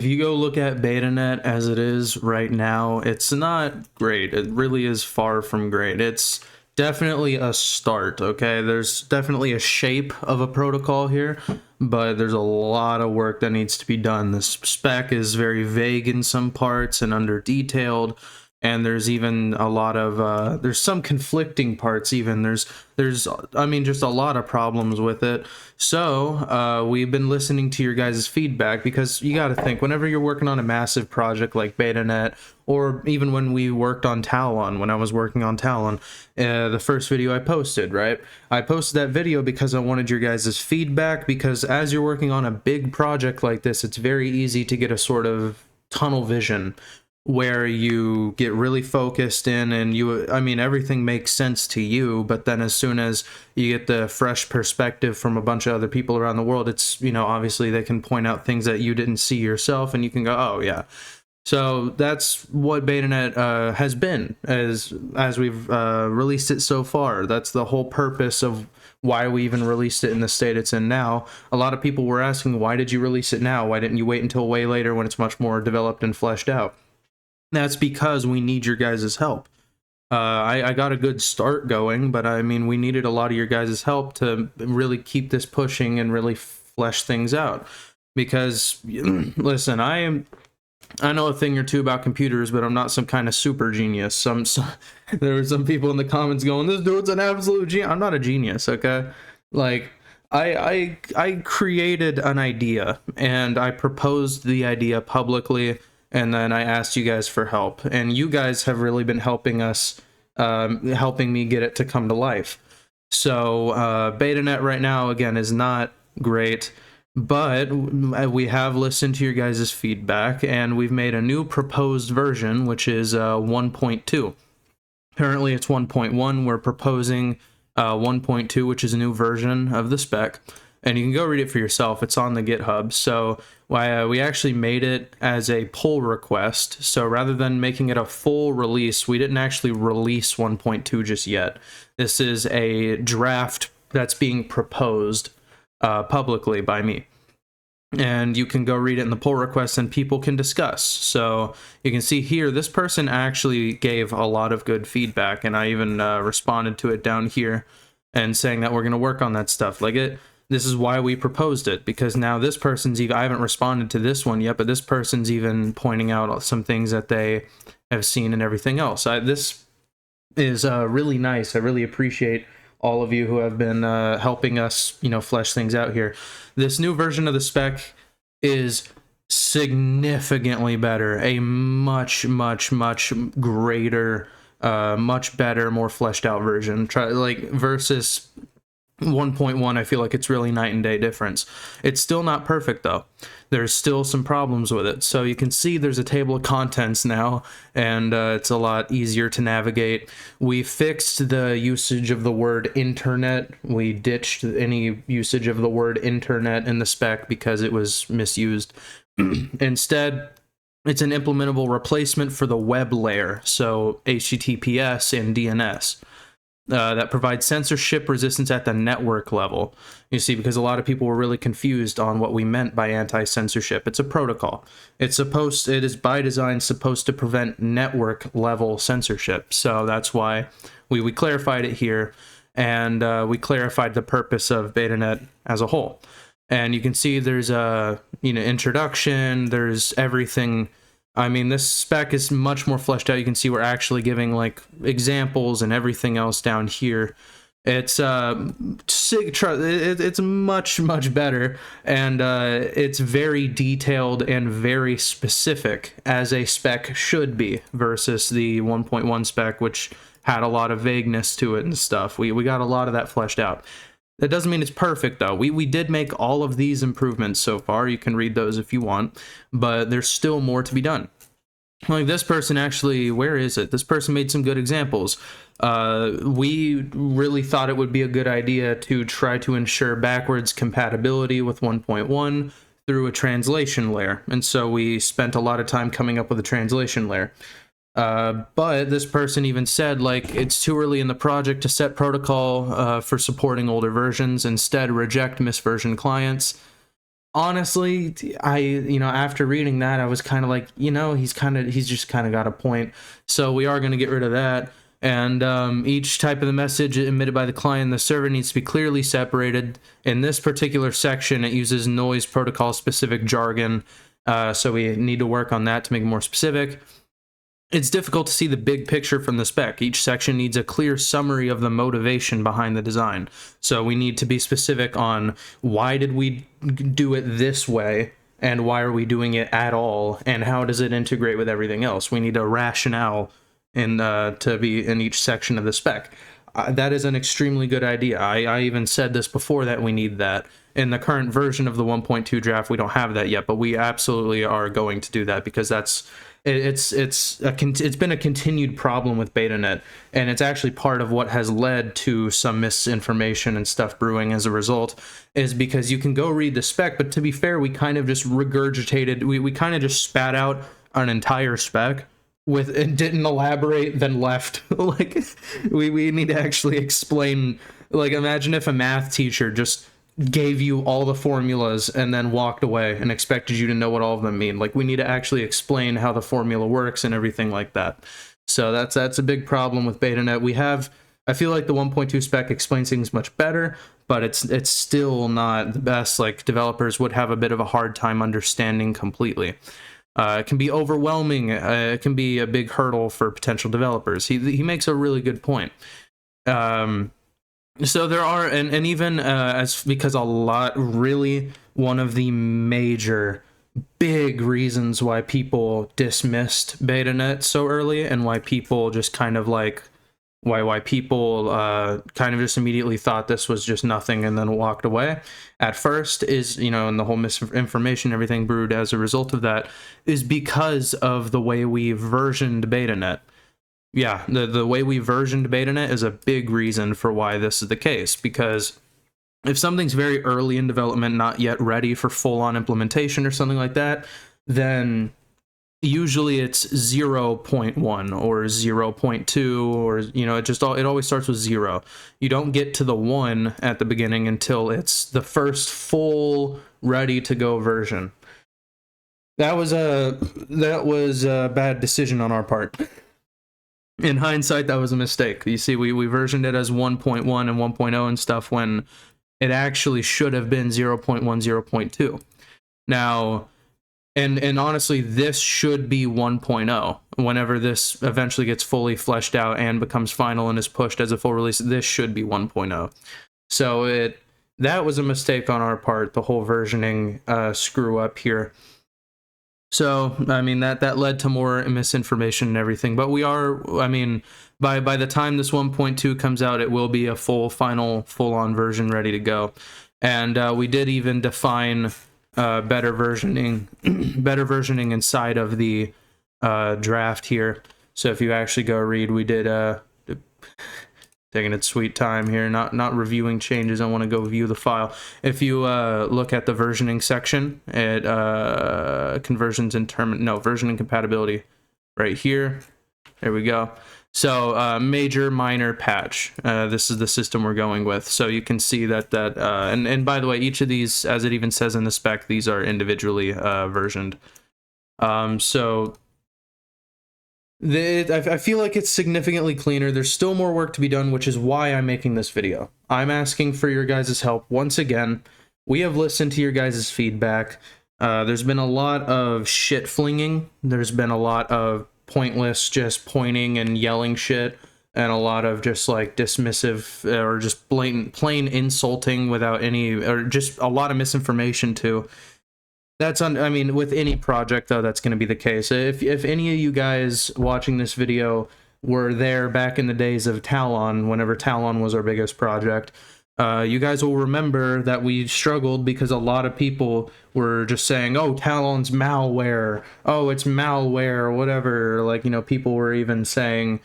If you go look at Betanet as it is right now, it's not great. It really is far from great. It's definitely a start, okay? There's definitely a shape of a protocol here, but there's a lot of work that needs to be done. The spec is very vague in some parts and under detailed, and there's even a lot of there's some conflicting parts even. There's I mean, just a lot of problems with it. So we've been listening to your guys' feedback, because you got to think, whenever you're working on a massive project like Betanet, or even when we worked on Talon, when I was working on Talon, the first video I posted, right? I posted that video because I wanted your guys' feedback, because as you're working on a big project like this, it's very easy to get a sort of tunnel vision where you get really focused in, and I mean, everything makes sense to you, but then as soon as you get the fresh perspective from a bunch of other people around the world, it's, obviously they can point out things that you didn't see yourself, and you can go, oh yeah. So that's what Betanet has been as we've released it so far. That's the whole purpose of why we even released it in the state it's in now. A lot of people were asking, why did you release it now? Why didn't you wait until way later when it's much more developed and fleshed out? That's because we need your guys' help. I got a good start going, but I mean, we needed a lot of your guys' help to really keep this pushing and really flesh things out. Because, listen, I know a thing or two about computers, but I'm not some kind of super genius. There were some people in the comments going, "This dude's an absolute genius." I'm not a genius, okay? Like, I created an idea, and I proposed the idea publicly, and then I asked you guys for help, and you guys have really been helping us, helping me get it to come to life. So Betanet right now, again, is not great, but we have listened to your guys' feedback, and we've made a new proposed version, which is 1.2. Currently it's 1.1. We're proposing 1.2, which is a new version of the spec, and you can go read it for yourself. It's on the GitHub. So we actually made it as a pull request. So rather than making it a full release, we didn't actually release 1.2 just yet. This is a draft that's being proposed publicly by me. And you can go read it in the pull request, and people can discuss. So you can see here, this person actually gave a lot of good feedback, and I even responded to it down here and saying that we're going to work on that stuff. This is why we proposed it, because now this person's even, I haven't responded to this one yet, but this person's even pointing out some things that they have seen and everything else. This is really nice. I really appreciate all of you who have been helping us, flesh things out here. This new version of the spec is significantly better, a much, much, much greater, much better, more fleshed out version. Versus 1.1, I feel like it's really night and day difference. It's still not perfect though. There's still some problems with it. So you can see there's a table of contents now, and it's a lot easier to navigate. We fixed the usage of the word internet. We ditched any usage of the word internet in the spec because it was misused. Instead, it's an implementable replacement for the web layer, so HTTPS and DNS. That provides censorship resistance at the network level. You see, because a lot of people were really confused on what we meant by anti-censorship. It's a protocol. It is by design supposed to prevent network level censorship. So that's why we clarified it here, and we clarified the purpose of Betanet as a whole. And you can see there's a introduction. There's everything. I mean, this spec is much more fleshed out. You can see we're actually giving like examples and everything else down here. It's it's much better, and it's very detailed and very specific, as a spec should be, versus the 1.1 spec, which had a lot of vagueness to it and stuff. We got a lot of that fleshed out. That doesn't mean it's perfect, though. We did make all of these improvements so far. You can read those if you want, but there's still more to be done. Like this person actually, where is it? This person made some good examples. We really thought it would be a good idea to try to ensure backwards compatibility with 1.1 through a translation layer. And so we spent a lot of time coming up with a translation layer. But this person even said, like, it's too early in the project to set protocol for supporting older versions. Instead, reject misversion clients. Honestly, after reading that, I was kind of like, he's just kind of got a point. So we are going to get rid of that. And each type of the message emitted by the client and the server needs to be clearly separated. In this particular section, it uses noise protocol specific jargon. So we need to work on that to make it more specific. It's difficult to see the big picture from the spec. Each section needs a clear summary of the motivation behind the design. So we need to be specific on why did we do it this way, and why are we doing it at all, and how does it integrate with everything else. We need a rationale to be in each section of the spec. That is an extremely good idea. I even said this before, that we need that. In the current version of the 1.2 draft, we don't have that yet, but we absolutely are going to do that, because it's been a continued problem with Betanet, and it's actually part of what has led to some misinformation and stuff brewing as a result, is because you can go read the spec, but to be fair, we kind of just regurgitated, we kind of just spat out an entire spec and didn't elaborate, then left. Like, we need to actually explain. Like, imagine if a math teacher just gave you all the formulas and then walked away and expected you to know what all of them mean. Like, we need to actually explain how the formula works and everything like that. So that's a big problem with Betanet. I feel like the 1.2 spec explains things much better, but it's still not the best. Like, developers would have a bit of a hard time understanding completely. It can be overwhelming. It can be a big hurdle for potential developers. He makes a really good point. So there are, and even because one of the major big reasons why people dismissed Betanet so early, and why people just kind of like, why people kind of just immediately thought this was just nothing and then walked away at first, is, and the whole misinformation, everything brewed as a result of that, is because of the way we versioned Betanet. Yeah, the way we versioned Betanet is a big reason for why this is the case, because if something's very early in development, not yet ready for full-on implementation or something like that, then usually it's 0.1 or 0.2, or it always starts with 0. You don't get to the 1 at the beginning until it's the first full ready to go version. That was a bad decision on our part. In hindsight, that was a mistake. You see, we versioned it as 1.1 and 1.0 and stuff, when it actually should have been 0.1, 0.2. Now, and honestly, this should be 1.0. Whenever this eventually gets fully fleshed out and becomes final and is pushed as a full release, this should be 1.0. So that was a mistake on our part, the whole versioning screw up here. So, I mean, that led to more misinformation and everything. But by the time this 1.2 comes out, it will be a full-on version ready to go. And we did even define better versioning inside of the draft here. So if you actually go read, we did taking its sweet time here, not reviewing changes. I want to go view the file. If you look at the versioning section, it version and compatibility right here. There we go. So major, minor, patch. This is the system we're going with. So you can see that and by the way, each of these, as it even says in the spec, these are individually versioned. So I feel like it's significantly cleaner. There's still more work to be done, which is why I'm making this video. I'm asking for your guys' help once again. We have listened to your guys' feedback. There's been a lot of shit flinging. There's been a lot of pointless just pointing and yelling shit, and a lot of just like dismissive or just plain insulting without any, or just a lot of misinformation too. With any project, though, that's going to be the case. If any of you guys watching this video were there back in the days of Talon, whenever Talon was our biggest project, you guys will remember that we struggled because a lot of people were just saying, oh, Talon's malware, oh, it's malware, or whatever. Like, people were even saying,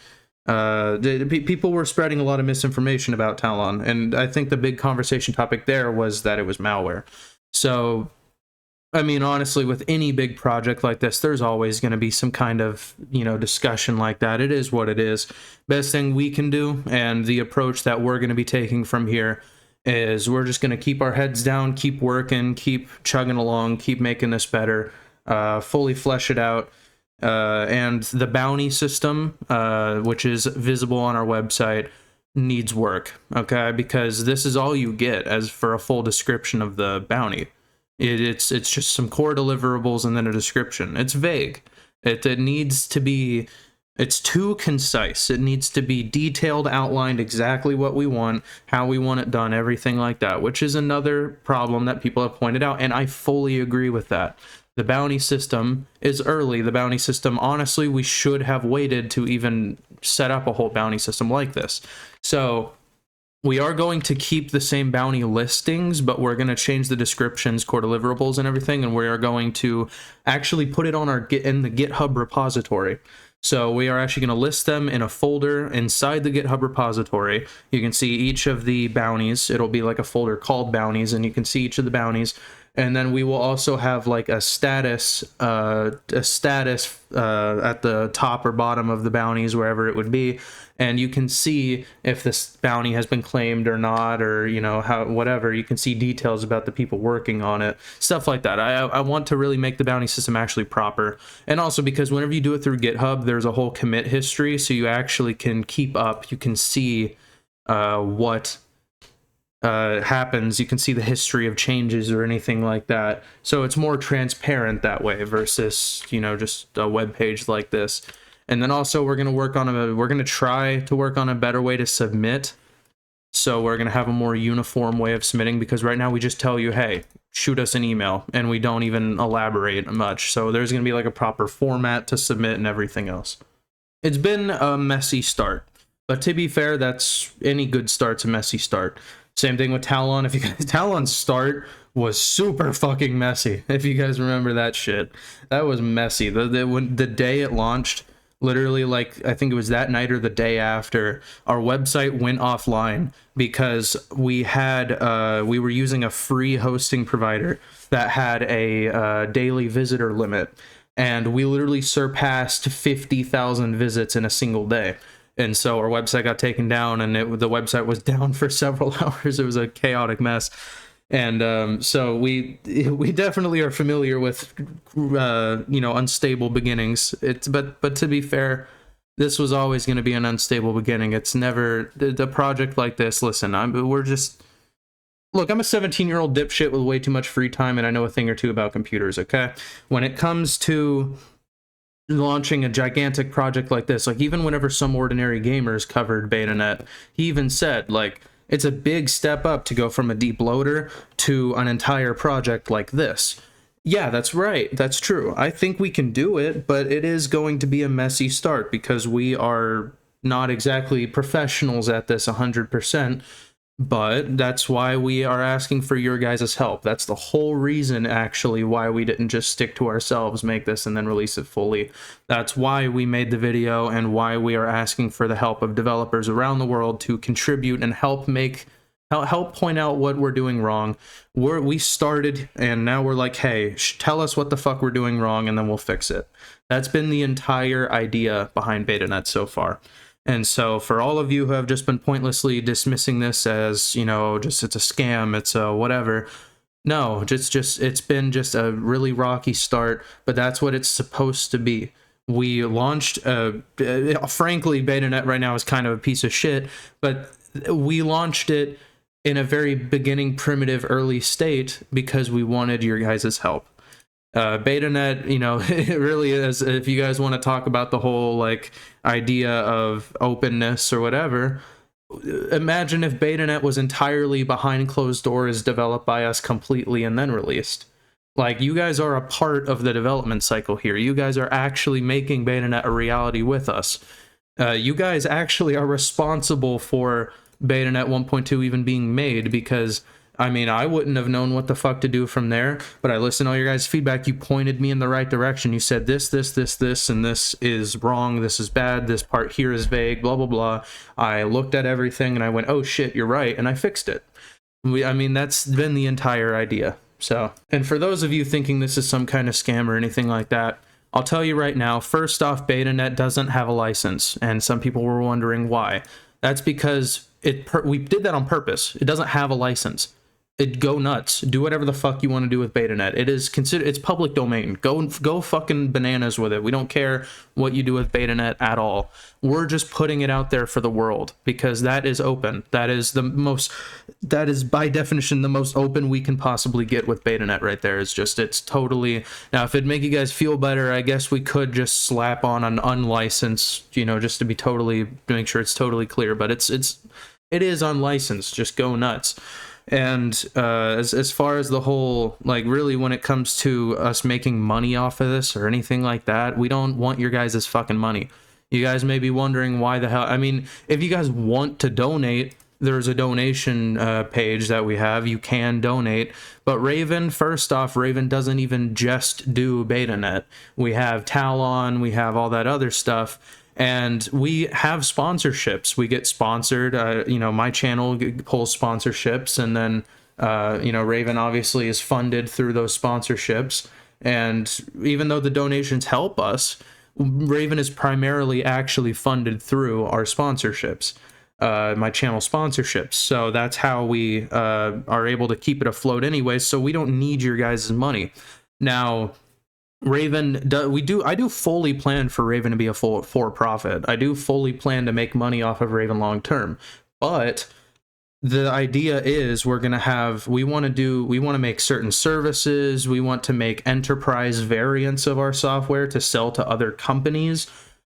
people were spreading a lot of misinformation about Talon, and I think the big conversation topic there was that it was malware. So, honestly, with any big project like this, there's always going to be some kind of, discussion like that. It is what it is. Best thing we can do, and the approach that we're going to be taking from here, is we're just going to keep our heads down, keep working, keep chugging along, keep making this better, fully flesh it out. And the bounty system, which is visible on our website, needs work, okay? Because this is all you get as for a full description of the bounty. It's just some core deliverables and then a description. It's vague. It needs to be... It's too concise. It needs to be detailed, outlined exactly what we want, how we want it done, everything like that, which is another problem that people have pointed out, and I fully agree with that. The bounty system is early. The bounty system, honestly, we should have waited to even set up a whole bounty system like this. So we are going to keep the same bounty listings, but we're going to change the descriptions, core deliverables, and everything, and we are going to actually put it on our in the GitHub repository. So we are actually going to list them in a folder inside the GitHub repository. You can see each of the bounties. It'll be like a folder called bounties, and you can see each of the bounties. And then we will also have like a status at the top or bottom of the bounties, wherever it would be. And you can see if this bounty has been claimed or not, or, you know, how, whatever. You can see details about the people working on it, stuff like that. I want to really make the bounty system actually proper. And also because whenever you do it through GitHub, there's a whole commit history, so you actually can keep up. You can see what happens. You can see the history of changes or anything like that. So it's more transparent that way versus, you know, just a web page like this. And then also we're going to work on we're going to try to work on a better way to submit. So we're going to have a more uniform way of submitting, because right now we just tell you, hey, shoot us an email, and we don't even elaborate much. So there's going to be like a proper format to submit and everything else. It's been a messy start, but to be fair, that's any good start's a messy start. Same thing with Talon. If you guys, Talon's start was super fucking messy. If you guys remember that shit, that was messy. The day it launched, literally, like, I think it was that night or the day after, our website went offline because we were using a free hosting provider that had a daily visitor limit, and we literally surpassed 50,000 visits in a single day. And so our website got taken down, and the website was down for several hours. It was a chaotic mess. And so we definitely are familiar with, you know, unstable beginnings. But to be fair, this was always going to be an unstable beginning. It's never the project like this. Listen, we're just, look, I'm a 17-year-old dipshit with way too much free time, and I know a thing or two about computers. Okay, when it comes to launching a gigantic project like this, like even whenever Some Ordinary Gamers covered Betanet, he even said, like, it's a big step up to go from a deep loader to an entire project like this. Yeah, that's right. That's true. I think we can do it, but it is going to be a messy start because we are not exactly professionals at this 100%. But that's why we are asking for your guys' help. That's the whole reason, actually, why we didn't just stick to ourselves, make this, and then release it fully. That's why we made the video, and why we are asking for the help of developers around the world to contribute and help point out what we're doing wrong. We started, and now we're like, hey, tell us what the fuck we're doing wrong, and then we'll fix it. That's been the entire idea behind Betanet so far. And so for all of you who have just been pointlessly dismissing this as, you know, just it's a scam, it's a whatever, no, it's been just a really rocky start, but that's what it's supposed to be. We launched, frankly, Betanet right now is kind of a piece of shit, but we launched it in a very beginning, primitive, early state because we wanted your guys' help. Betanet, you know, it really is, if you guys want to talk about the whole, like, idea of openness or whatever, imagine if Betanet was entirely behind closed doors, developed by us completely, and then released. Like, you guys are a part of the development cycle here. You guys are actually making Betanet a reality with us. You guys actually are responsible for Betanet 1.2 even being made, because I mean, I wouldn't have known what the fuck to do from there, but I listened to all your guys' feedback. You pointed me in the right direction. You said this, and this is wrong, this is bad, this part here is vague, blah, blah, blah. I looked at everything and I went, oh shit, you're right, and I fixed it. I mean, that's been the entire idea. So, and for those of you thinking this is some kind of scam or anything like that, I'll tell you right now, first off, Betanet doesn't have a license, and some people were wondering why. That's because we did that on purpose. It doesn't have a license. Go nuts. Do whatever the fuck you want to do with Betanet. It's public domain. Go fucking bananas with it. We don't care what you do with Betanet at all. We're just putting it out there for the world because that is open. That is by definition the most open we can possibly get with Betanet right there. It's totally. Now if it'd make you guys feel better, I guess we could just slap on an unlicensed, just to make sure it's totally clear, but it is unlicensed. Just go nuts. And as far as the whole, like, really when it comes to us making money off of this or anything like that, we don't want your guys' fucking money. You guys may be wondering why the hell. I mean, if you guys want to donate, there's a donation page that we have. You can donate. But Raven, first off, Raven doesn't even just do Betanet. We have Talon, we have all that other stuff. And we have sponsorships. We get sponsored. My channel pulls sponsorships, and then Raven obviously is funded through those sponsorships. And even though the donations help us, Raven is primarily actually funded through our sponsorships, my channel sponsorships. So that's how we are able to keep it afloat anyway. So we don't need your guys' money. Now, Raven, I do fully plan for Raven to be a for-profit. I do fully plan to make money off of Raven long term. But the idea is we want to make certain services. We want to make enterprise variants of our software to sell to other companies.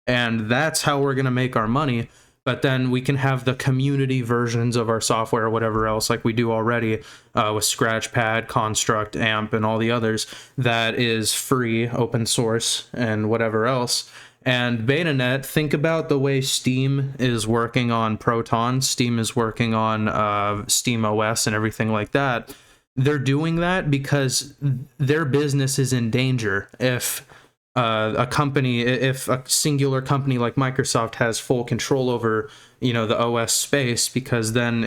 And that's how we're going to make our money. But then we can have the community versions of our software or whatever else, like we do already with Scratchpad, Construct, AMP, and all the others, that is free, open source, and whatever else. And Betanet, think about the way Steam is working on Proton, Steam is working on Steam OS and everything like that. They're doing that because their business is in danger if if a singular company like Microsoft has full control over, the OS space, because then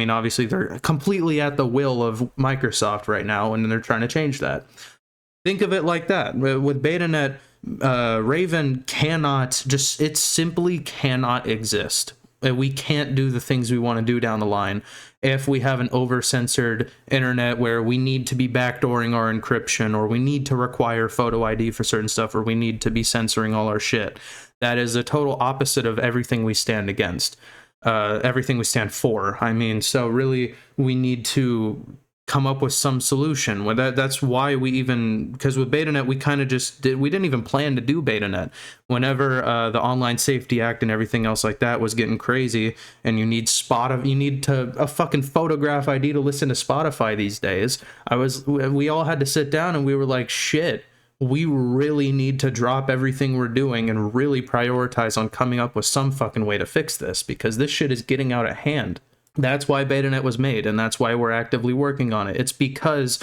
obviously they're completely at the will of Microsoft right now, and they're trying to change that. Think of it like that. With Betanet, Raven it simply cannot exist. We can't do the things we want to do down the line if we have an over-censored internet where we need to be backdooring our encryption, or we need to require photo ID for certain stuff, or we need to be censoring all our shit. That is a total opposite of everything we stand against, everything we stand for. So really we need to come up with some solution. That's why because with Betanet we kind of we didn't even plan to do Betanet. Whenever the Online Safety Act and everything else like that was getting crazy, and you need a fucking photograph ID to listen to Spotify these days, we all had to sit down and we were like, shit, we really need to drop everything we're doing and really prioritize on coming up with some fucking way to fix this, because this shit is getting out of hand. That's why Betanet was made, and that's why we're actively working on it. It's because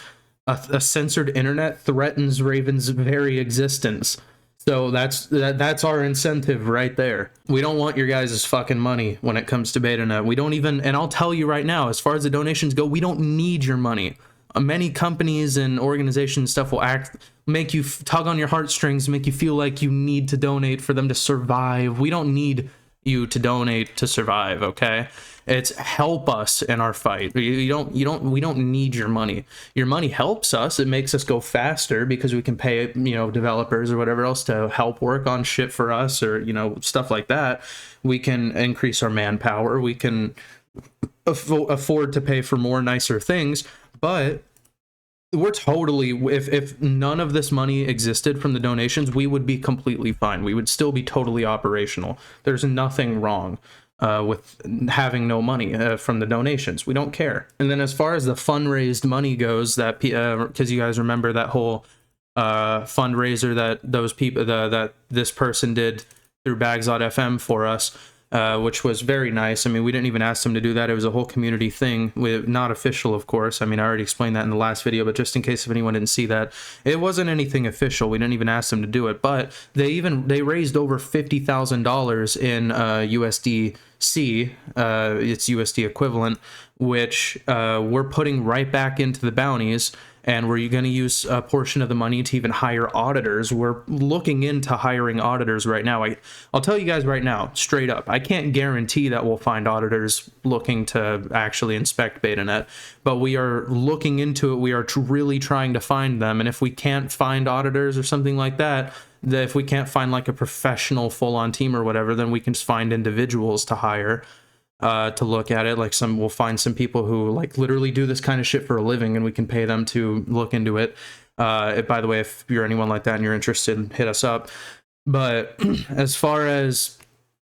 a censored internet threatens Raven's very existence. So that's our incentive right there. We don't want your guys' fucking money when it comes to Betanet. We don't even, and I'll tell you right now, as far as the donations go, we don't need your money. Many companies and organizations and stuff will make you tug on your heartstrings, make you feel like you need to donate for them to survive. We don't need you to donate to survive, okay? It's help us in our fight. We don't need your money. Your money helps us. It makes us go faster because we can pay, developers or whatever else to help work on shit for us, or, stuff like that. We can increase our manpower. We can afford to pay for more nicer things, but we're totally, if none of this money existed from the donations, we would be completely fine. We would still be totally operational. There's nothing wrong with having no money from the donations. We don't care. And then as far as the fundraised money goes, that because you guys remember that whole fundraiser that those people that this person did through Bags.fm for us, which was very nice. We didn't even ask them to do that. It was a whole community thing, not official, of course. I already explained that in the last video, but just in case if anyone didn't see that, it wasn't anything official. We didn't even ask them to do it, but they raised over $50,000 in USDC, its USD equivalent, which we're putting right back into the bounties. and we're going to use a portion of the money to even hire auditors. We're looking into hiring auditors right now. I'll tell you guys right now, straight up, I can't guarantee that we'll find auditors looking to actually inspect Betanet, but we are looking into it. We are really trying to find them, and if we can't find auditors or something like that, if we can't find like a professional full-on team or whatever, then we can just find individuals to hire to look at it. Like we'll find some people who like literally do this kind of shit for a living, and we can pay them to look into it. By the way, if you're anyone like that and you're interested, hit us up. But as far as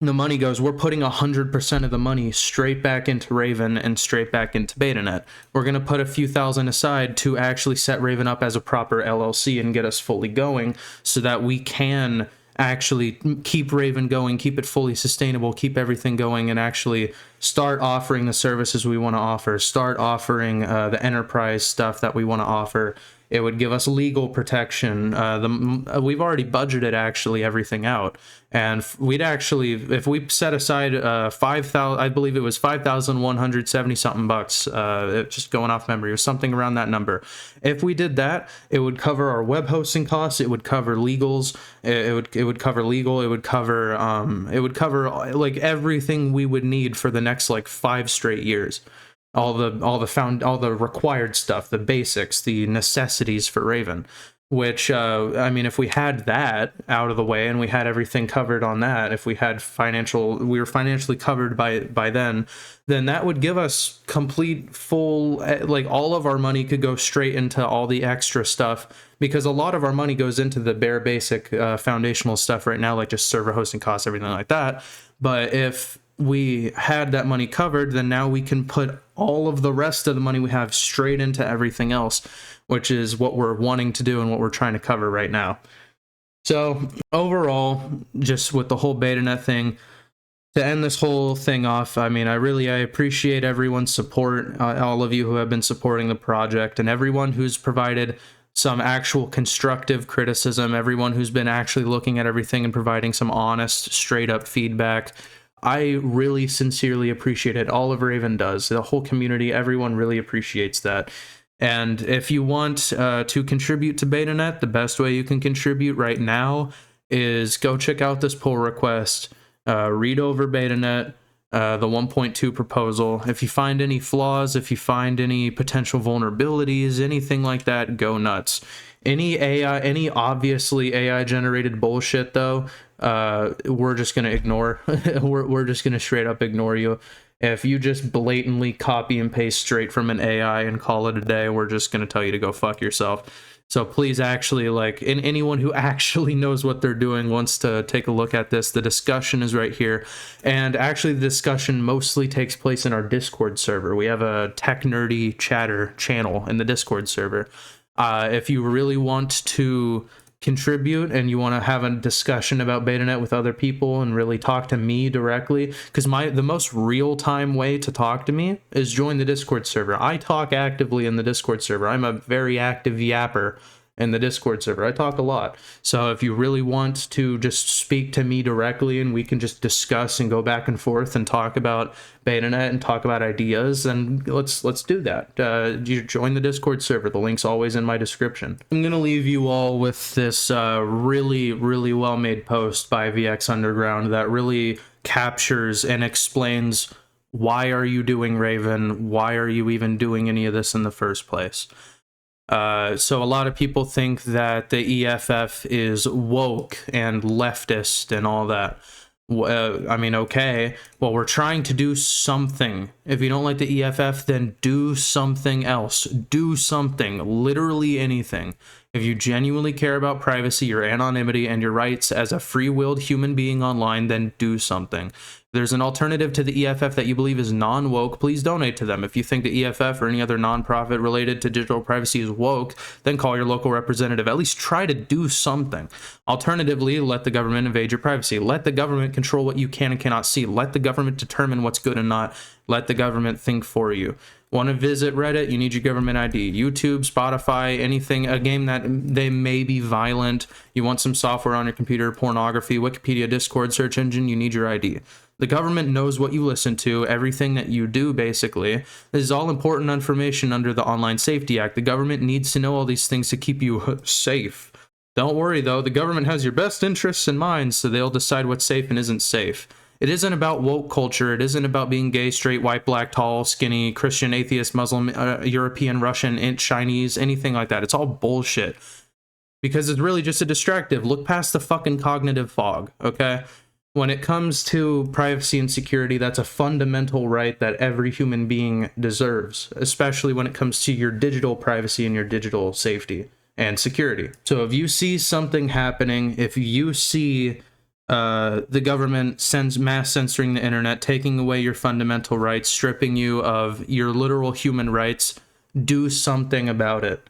the money goes, we're putting 100% of the money straight back into Raven and straight back into Betanet. We're going to put a few thousand aside to actually set Raven up as a proper LLC and get us fully going, so that we can actually keep Raven going, keep it fully sustainable, keep everything going, and actually start offering the services we want to offer, start offering the enterprise stuff that we want to offer. It would give us legal protection. We've already budgeted actually everything out, and we'd actually, if we set aside 5,000, I believe it was 5,170 something bucks, just going off memory, or something around that number. If we did that, it would cover our web hosting costs. It would cover legals. It would cover legal. It would cover like everything we would need for the next like 5 straight years. All the required stuff, the basics, the necessities for Raven, which I mean, if we had that out of the way and we had everything covered on that, if we had we were financially covered by then that would give us complete full, like all of our money could go straight into all the extra stuff, because a lot of our money goes into the bare basic foundational stuff right now, like just server hosting costs, everything like that. But if we had that money covered, then now we can put all of the rest of the money we have straight into everything else, which is what we're wanting to do and what we're trying to cover right now. So overall, just with the whole Betanet thing, to end this whole thing off, I mean, I appreciate everyone's support, all of you who have been supporting the project, and everyone who's provided some actual constructive criticism, everyone who's been actually looking at everything and providing some honest, straight up feedback. I really sincerely appreciate it. All of Raven does. The whole community, everyone really appreciates that. And if you want to contribute to Betanet, the best way you can contribute right now is go check out this pull request, read over Betanet, the 1.2 proposal. If you find any flaws, if you find any potential vulnerabilities, anything like that, go nuts. Any obviously AI generated bullshit though, we're just gonna ignore. we're just gonna straight up ignore you. If you just blatantly copy and paste straight from an AI and call it a day, we're just gonna tell you to go fuck yourself. So please, actually, like, anyone who actually knows what they're doing wants to take a look at this, the discussion is right here. And actually, the discussion mostly takes place in our Discord server. We have a tech nerdy chatter channel in the Discord server. If you really want to contribute and you want to have a discussion about Betanet with other people and really talk to me directly, because the most real-time way to talk to me is join the Discord server. I talk actively in the Discord server. I'm a very active yapper in the Discord server. I talk a lot. So if you really want to just speak to me directly and we can just discuss and go back and forth and talk about Betanet and talk about ideas, then let's do that. You join the Discord server. The link's always in my description. I'm gonna leave you all with this really well made post by VX Underground that really captures and explains why are you doing Raven, why are you even doing any of this in the first place. So a lot of people think that the EFF is woke and leftist and all that. I mean, okay, well, we're trying to do something. If you don't like the EFF, then do something else. Do something, literally anything. If you genuinely care about privacy, your anonymity, and your rights as a free-willed human being online, then do something. If there's an alternative to the EFF that you believe is non-woke, please donate to them. If you think the EFF or any other nonprofit related to digital privacy is woke, then call your local representative. At least try to do something. Alternatively, let the government invade your privacy. Let the government control what you can and cannot see. Let the government determine what's good and not. Let the government think for you. Want to visit Reddit? You need your government ID. YouTube, Spotify, anything, a game that they may be violent. You want some software on your computer, pornography, Wikipedia, Discord, search engine, you need your ID. The government knows what you listen to, everything that you do, basically. This is all important information under the Online Safety Act. The government needs to know all these things to keep you safe. Don't worry, though. The government has your best interests in mind, so they'll decide what's safe and isn't safe. It isn't about woke culture. It isn't about being gay, straight, white, black, tall, skinny, Christian, atheist, Muslim, European, Russian, Chinese, anything like that. It's all bullshit. Because it's really just a distractive. Look past the fucking cognitive fog, okay? When it comes to privacy and security, that's a fundamental right that every human being deserves, especially when it comes to your digital privacy and your digital safety and security. So if you see something happening, if you see the government mass censoring the internet, taking away your fundamental rights, stripping you of your literal human rights, do something about it.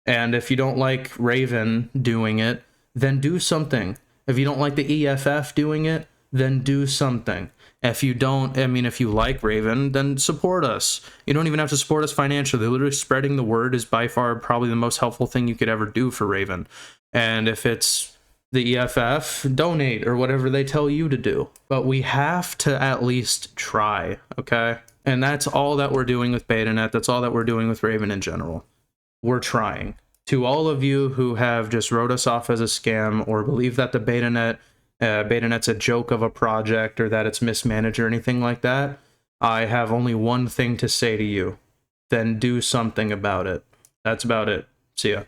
And if you don't like Raven doing it, then do something. If you don't like the EFF doing it, then do something. If you don't, I mean, if you like Raven, then support us. You don't even have to support us financially. Literally spreading the word is by far probably the most helpful thing you could ever do for Raven. And if it's the EFF, donate or whatever they tell you to do. But we have to at least try, okay? And that's all that we're doing with Betanet. That's all that we're doing with Raven in general. We're trying. To all of you who have just wrote us off as a scam or believe that the Betanet's a joke of a project or that it's mismanaged or anything like that, I have only one thing to say to you. Then do something about it. That's about it. See ya.